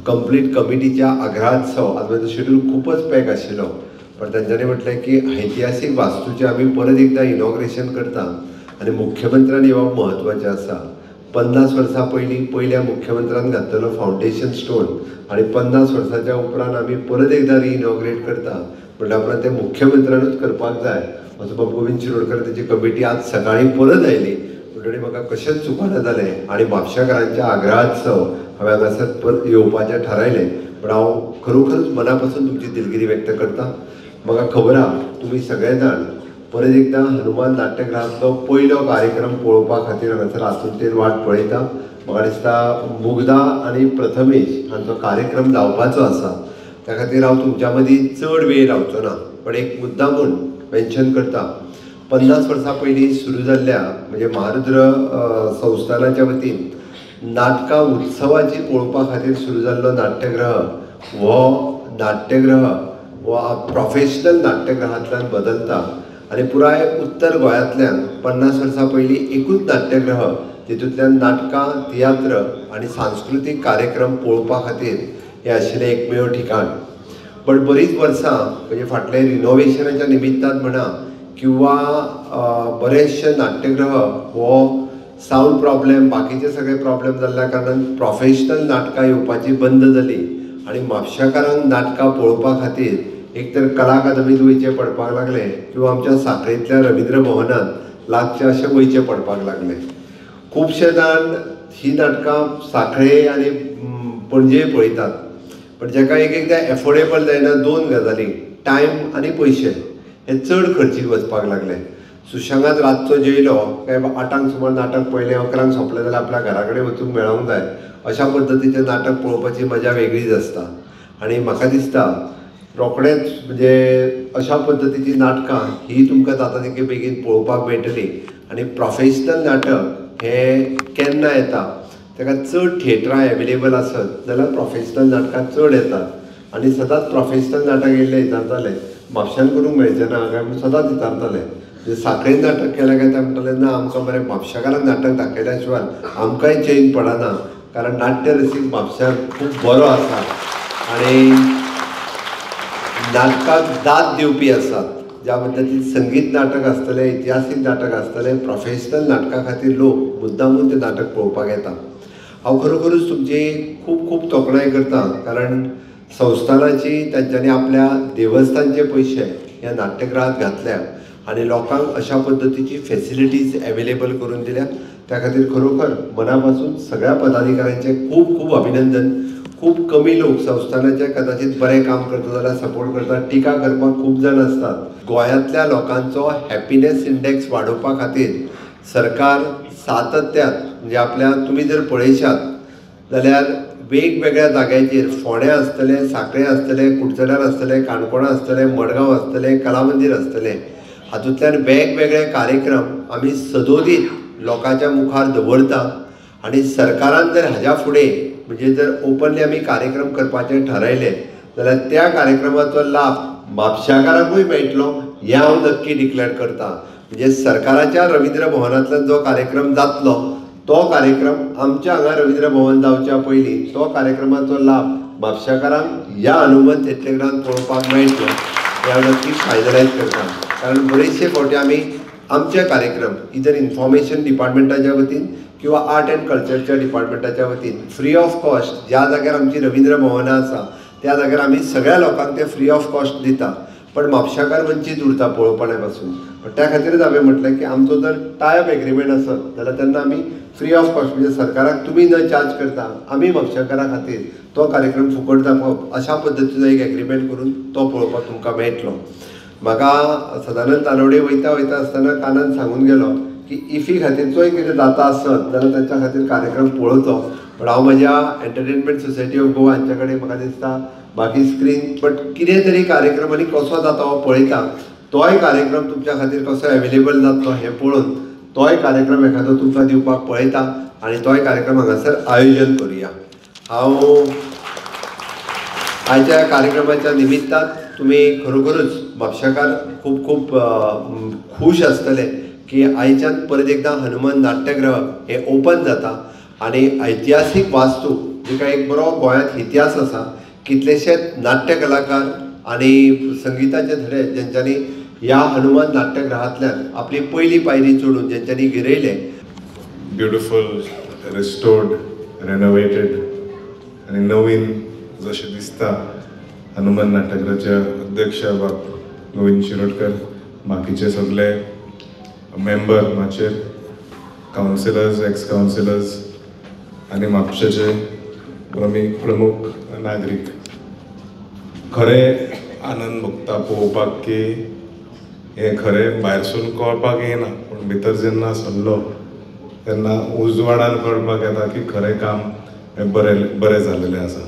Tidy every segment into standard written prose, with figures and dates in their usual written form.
Complete कमिटीच्या आग्रहास्तव आज schedule खूपच पॅक आशिल्लो, पण तांच्यांनी म्हटलें की ऐतिहासीक वास्तूचें आमी परत एकदां इनॉग्रेशन करता आनी मुख्यमंत्र्यान येवप म्हत्वाचें आसा। 50 वर्सां पयलीं पयल्या मुख्यमंत्र्यान घातलेलो फावंडेशन स्टोन आनी 50 वर्सांच्या उपरांत आमी परत एकदां रिइनॉग्रेट करता म्हटल्या उपरांत ते मुख्यमंत्र्यानूच करपाक जाय असो बाब गोविंद शिरोडकर तेजी कमिटी आज सकाळीं परत आयली। म्हणटकीर म्हाका कशेंच चुकना जालें आनी म्हापशेकारांच्या आग्रहास्तव हांवें हांगासर परत येवपाचें थारायलें। पण हांव खरोखरच मना पासून तुमची दिलगिरी व्यक्त करता। म्हाका खबर आहा तुमी सगळे जाण परत एकदां हनुमान नाट्यगृहांतलो पयलो कार्यक्रम पळोवपा खातीर हांगासर आतुरतेन वाट पळयता। म्हाका दिसता मुग्धा आनी प्रथमेश हांचो कार्यक्रम जावपाचो आसा, त्या खातीर हांव तुमच्या मदीं चड वेळ रावचो ना, पण एक मुद्दामून मेन्शन करता। 50 वर्सां पयलीं सुरू जाल्ल्या म्हणजे महारुद्र संस्थानाच्या वतीन नाटकां उत्सवाची पळोवपा खातीर सुरू जाल्लो नाट्यगृह हो प्रोफेशनल नाट्यगृहांतल्यान बदलता आनी पुराय उत्तर गोंयांतल्यान 50 वर्सां पयलीं एकूच नाट्यगृह तितूंतल्यान नाटकां, तियात्र आनी सांस्कृतीक कार्यक्रम पळोवपा खातीर हें आशिल्लें एकमेव ठिकाण। पण बरीच वर्सां म्हणजे फाटले रिनोवेशनाच्या निमित्तान म्हणा किंवा बरेचशे नाट्यगृह हो सावंड प्रॉब्लेम बाकीचे सगळे प्रॉब्लेम जाल्ल्या कारणान प्रोफेशनल नाटकां येवपाची बंद जाली आनी म्हापशेकारांक नाटकां पळोवपा खातीर एक तर कला अकादमीत वयचें पडपाक लागलें किंवा आमच्या सांखळेंतल्या रवींद्र भवनांत लागचें अशें वयचें पडपाक लागलें। खुबशे जाण ही नाटकां सांखळे आनी पणजे पळयतात, पण जाका एक एकदां एफोर्डेबल जायना दोन गजाली, टायम आनी पयशे हे चड खर्चीक वचपाक लागले। सुशेगाद रातचो जेयलो काय 8 सुमार नाटक पयलें 11 सोंपलें जाल्यार आपल्या घरा कडेन वचूंक मेळोंक जाय, अशा पद्दतीचें नाटक पळोवपाची मजा वेगळीच आसता। आनी म्हाका दिसता रोखडेंच म्हणजे अशा पद्दतीची नाटकां ही तुमकां जाता तितके बेगीन पळोवपाक मेळटली आनी प्रोफेशनल नाटक हें केन्ना येता ताका चड थिएटरां एवेलेबल आसत जाल्यार प्रोफेशनल नाटकां चड येतात आनी सदांच प्रोफेशनल नाटक येयल्लें विचारताले म्हापशान करूंक मेळचें ना काय म्हूण सदांच विचारताले। सांखळेन नाटक केलें काय ते म्हणटाले ना आमकां बरें म्हापशेकारांक नाटक दाखयल्या शिवाय आमकांय चैन पडना, कारण नाट्य रसीक म्हापशान खूब बरो आसा आनी नाटकाक दाद दिवपी आसात। ज्या पद्दतीन संगीत नाटक आसतलें, इतिहासीक नाटक आसतलें, प्रोफेशनल नाटका खातीर लोक मुद्दामून तें नाटक पळोवपाक येता। हांव खरोखरूच तुमची खूब खूब तोखणाय करता, कारण संस्थानाची तांच्यांनी आपल्या देवस्थानचे पयशे ह्या नाट्यगृहांत घातल्या आनी लोकांक अशा पद्दतीची फॅसिलिटीज एवेलेबल करून दिल्या, त्या खातीर खरोखर मना पासून सगळ्या पदाधिकाऱ्यांचे खूब खूब अभिनंदन। खूब कमी लोक संस्थानाचे कदाचित बरें काम करता जाल्यार सपोर्ट करतात, टिका करपाक खूब जाण असतात। गोंयांतल्या लोकांचो हॅपिनेस इंडेक्स वाडोवपा खातीर सरकार सातत्यान म्हणजे आपल्या तुमी जर पळयशात जाल्यार वेगवेगळ्या जाग्यांचेर फोंड्या आसतलें, सांखळे आसतलें, कुडचड्यार आसतलें, काणकोणा आसतलें, मडगांव आसतलें, कलामंदीर आसतलें, हातूंतल्यान वेगवेगळे कार्यक्रम आमी सदोदीत लोकांच्या मुखार दवरता आनी सरकारान जर हाज्या फुडें म्हणजे जर ओपनली आमी कार्यक्रम करपाचें ठरयलें जाल्यार त्या कार्यक्रमाचो लाभ म्हापशेकारांकूय मेळटलो हें हांव नक्की डिक्लेअर करता। म्हणजे सरकाराच्या रवींद्र भवनांतल्यान जो कार्यक्रम जातलो तो कार्यक्रम आमच्या हांगा रवींद्र भवन जावच्या पयलीं तो कार्यक्रमाचो लाभ म्हापशेकारांक ह्या हनुमंत नाट्यगृहांत पळोवपाक मेळटलो हें हांव नक्की फायनलायज करता। कारण बरेचशे फावटी आमी आमचे कार्यक्रम इधर इन्फॉर्मेशन डिपार्टमेंटाच्या वतीन किंवा आर्ट एंड कल्चरच्या डिपार्टमेंटाच्या वतीन फ्री ऑफ कॉस्ट ज्या जाग्यार आमची रवींद्र भवनां आसा त्या जाग्यार आमी सगळ्या लोकांक ते फ्री ऑफ कॉस्ट दिता, पण म्हापशेकार वंचीत उरता पळोवपण्या पासून। त्या खातीरच हांवें म्हटलें की आमचो जर टायप एग्रीमेंट आसत जाल्यार तेन्ना आमी फ्री ऑफ कॉस्ट म्हणजे सरकाराक तुमी न चार्ज करता आमी म्हापशेकारा खातीर तो कार्यक्रम फुकट दाखोवप अशा पद्दतीचो एक एग्रीमेंट करून तो पळोवपाक तुमकां मेळटलो। म्हाका सदानंद तानवडे वयता आसतना कानान सांगून गेलो की इफी खातीरचोय कितें जाता आसत जाल्यार तांच्या खातीर कार्यक्रम पळोवचो, पण हांव म्हज्या एंटरटेनमेंट सोसायटी ऑफ गोवा हांच्या कडेन म्हाका दिसता बाकी स्क्रीन बट कितें तरी कार्यक्रम आनी कसो जाता हो पळयता, तोय कार्यक्रम तुमच्या खातीर कसो एवेलेबल जातलो हें पळोवन तोय कार्यक्रम एखादो तुमकां दिवपाक पळयता आनी तोय कार्यक्रम हांगासर आयोजन करुया। हांव आयच्या कार्यक्रमाच्या निमित्तान तुमी खरोखरूच म्हापशेकार खूब खूब खूश आसतले की आयच्यान परत एकदां हनुमान नाट्यगृह हे ओपन जाता आनी ऐतिहासीक वास्तू जिका एक बरो गोंयांत इतिहास आसा. कितलेशेच नाट्य कलाकार आनी संगीताचे धडे जेंच्यांनी ह्या हनुमान नाट्यगृहांतल्यान आपली पयली पायरी चडून जेंच्यांनी गिरयले. ब्युटिफूल, रिस्टोर्ड, रेनोवेटेड आनी नवीन जशें दिसता हनुमान नाट्यगृहाचे अध्यक्ष गोविंद शिरोडकर, बाकीचे सगळे मेंबर माचेर, कावन्सिलर्स, एक्स कावन्सिलर्स आनी म्हापशेचे प्रमुख नागरीक. खरें आनंद भोगता पळोवपाक की हें खरें भायरसून कळपाक येना, पूण भितर जेन्ना सरलो तेन्ना उजवाडान कळपाक येता की खरें काम हें बरें जाल्लेलें आसा.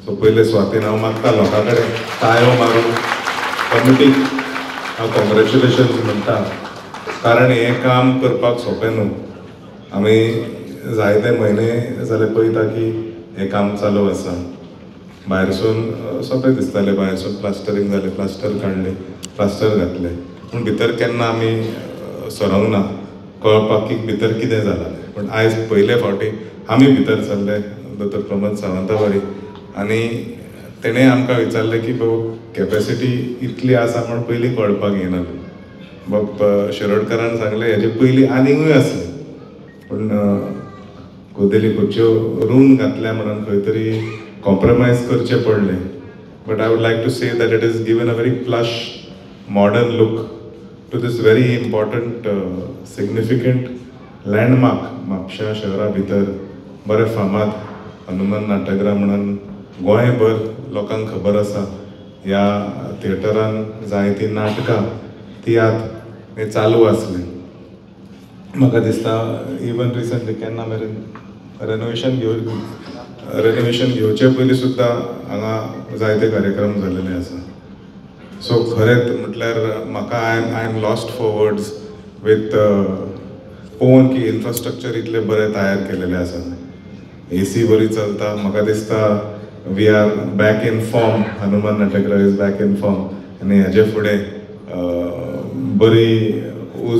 सो पयले सुवातेन हांव मागता लोकां कडेन ताळयो मारून कमिटीक हांव कॉंग्रेच्युलेशन्स म्हणटा, कारण हें काम करपाक सोंपें न्हू. आमी जायते म्हयने जाले पळयता की हें काम चालू आसा. भायरसून सोंपें दिसतालें, भायरसून प्लास्टरींग जालें, प्लास्टर काडलें, प्लास्टर घातलें, पूण भितर केन्ना आमी सरोंक ना कळपाक की भितर कितें जालां. पूण आयज पयले फावटी आमी भितर सरले, दोतोर प्रमोद सावंतवाडी, आनी तेणें आमकां विचारलें की बाबा कॅपेसिटी इतली आसा म्हण पयलीं कळपाक येना. बाब शिरोडकरान सांगलें हेजे पयलीं आनिकूय आसलें, पूण गोदेली खुर्च्यो रूम घातल्या म्हणून खंय तरी कॉम्प्रमायज करचें पडलें. But I would like to say that it is given a very plush modern look to this very important significant landmark. म्हापशा शहरा भितर बरें फामाद हनुमान नाट्यगृह म्हणून गोंयभर लोकांक खबर आसा. ह्या थिएटरान जायतीं नाटकां, तियात्र हें चालू आसलें. म्हाका दिसता इवन रिसंटली केन्ना मेरेन रेनोवेशन घेवचे पयलीं सुद्दां हांगा जायते कार्यक्रम जाल्लेले आसा. सो खरेंच म्हटल्यार म्हाका I am lost for words with पळोवन की इन्फ्रास्ट्रक्चर इतले बरें तयार केलेले आसा. AC बरी चलता. म्हाका दिसता we are back in form. Hanuman Natyagriha is back in form. आनी हेजे फुडें बरी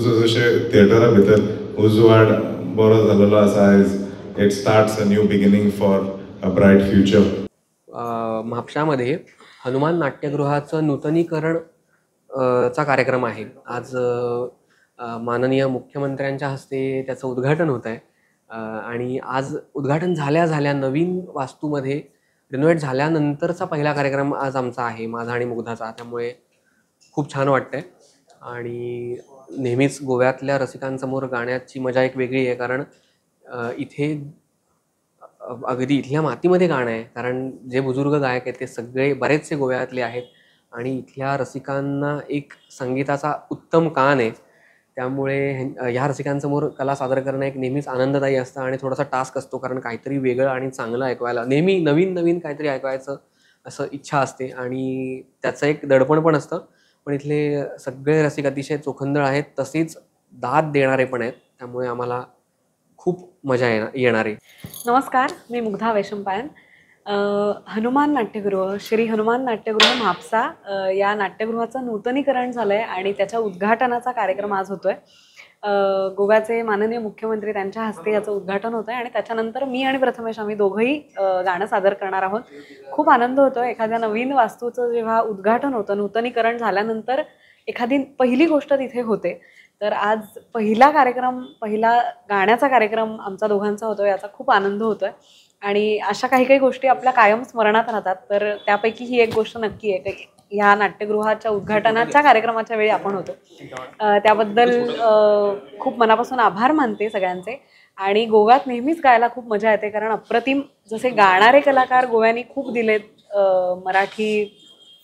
जशें थिएटरा भितर उजवाड बरो जाल्लो आसा आयज. It starts a new beginning for a bright future. म्हापशामध्ये हनुमान नाट्यगृहाचं नूतनीकरण चा कार्यक्रम आहे. आज माननीय मुख्यमंत्र्यांच्या हस्ते त्याचं उद्घाटन होत आहे. आणि आज उद्घाटन झाल्या नवीन वास्तूमध्ये रिनोव्हेट झाल्यानंतरचा पहिला कार्यक्रम आज आमचा आहे, माझा आणि मुग्धाचा. त्यामुळे खूप छान वाटतंय. आणि नेहमीच गोव्यातल्या रसिकांसमोर गाण्याची मजा एक वेगळी आहे, कारण इथे अगदी इथल्या मातीमध्ये गाणं आहे. कारण जे बुजुर्ग गायक आहेत ते सगळे बरेचसे गोव्यातले आहेत आणि इथल्या रसिकांना एक संगीताचा उत्तम कान आहे. त्यामुळे ह्या रसिकांसमोर कला सादर करणं एक नेहमीच आनंददायी असतं आणि थोडासा टास्क असतो, कारण काहीतरी वेगळं आणि चांगलं ऐकवायला, नेहमी नवीन काहीतरी ऐकवायचं असं इच्छा असते आणि त्याचं एक दडपण पण असतं. पण इथले सगळे रसिक अतिशय चोखंदळ आहेत, तसेच दाद देणारे पण आहेत. त्यामुळे आम्हाला खूप मजा येणार आहे. नमस्कार, मी मुग्धा वैशंपायन. हनुमान नाट्यगृह, श्री हनुमान नाट्यगृह म्हापसा या नाट्यगृहाचं नूतनीकरण झालं आहे आणि त्याच्या उद्घाटनाचा कार्यक्रम आज होतो आहे. गोव्याचे माननीय मुख्यमंत्री त्यांच्या हस्ते याचं उद्घाटन होतं आहे आणि त्याच्यानंतर मी आणि प्रथमेश आम्ही दोघंही गाणं सादर करणार आहोत. खूप आनंद होतो एखाद्या नवीन वास्तूचं जेव्हा उद्घाटन होतं, नूतनीकरण झाल्यानंतर एखादी पहिली गोष्ट तिथे होते. तर आज पहिला गाण्याचा कार्यक्रम आमचा दोघांचा होतो, याचा खूप आनंद होतो आहे. आणि अशा काही गोष्टी आपल्या कायम स्मरणात राहतात. तर त्यापैकी ही एक गोष्ट नक्की आहे की ह्या नाट्यगृहाच्या उद्घाटनाच्या कार्यक्रमाच्या वेळी आपण होतो. त्याबद्दल खूप मनापासून आभार मानते सगळ्यांचे. आणि गोव्यात नेहमीच गायला खूप मजा येते, कारण अप्रतिम जसे गाणारे कलाकार गोव्यानी खूप दिलेत मराठी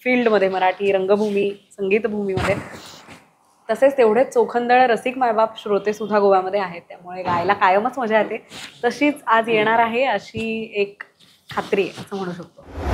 फील्डमध्ये, मराठी रंगभूमी संगीतभूमीमध्ये, तसेच तेवढेच चोखंदळ रसिक मायबाप श्रोतेसुद्धा गोव्यामध्ये आहेत. त्यामुळे गायला कायमच मजा येते. तशीच आज येणार आहे अशी एक खात्री आहे असं म्हणू शकतो.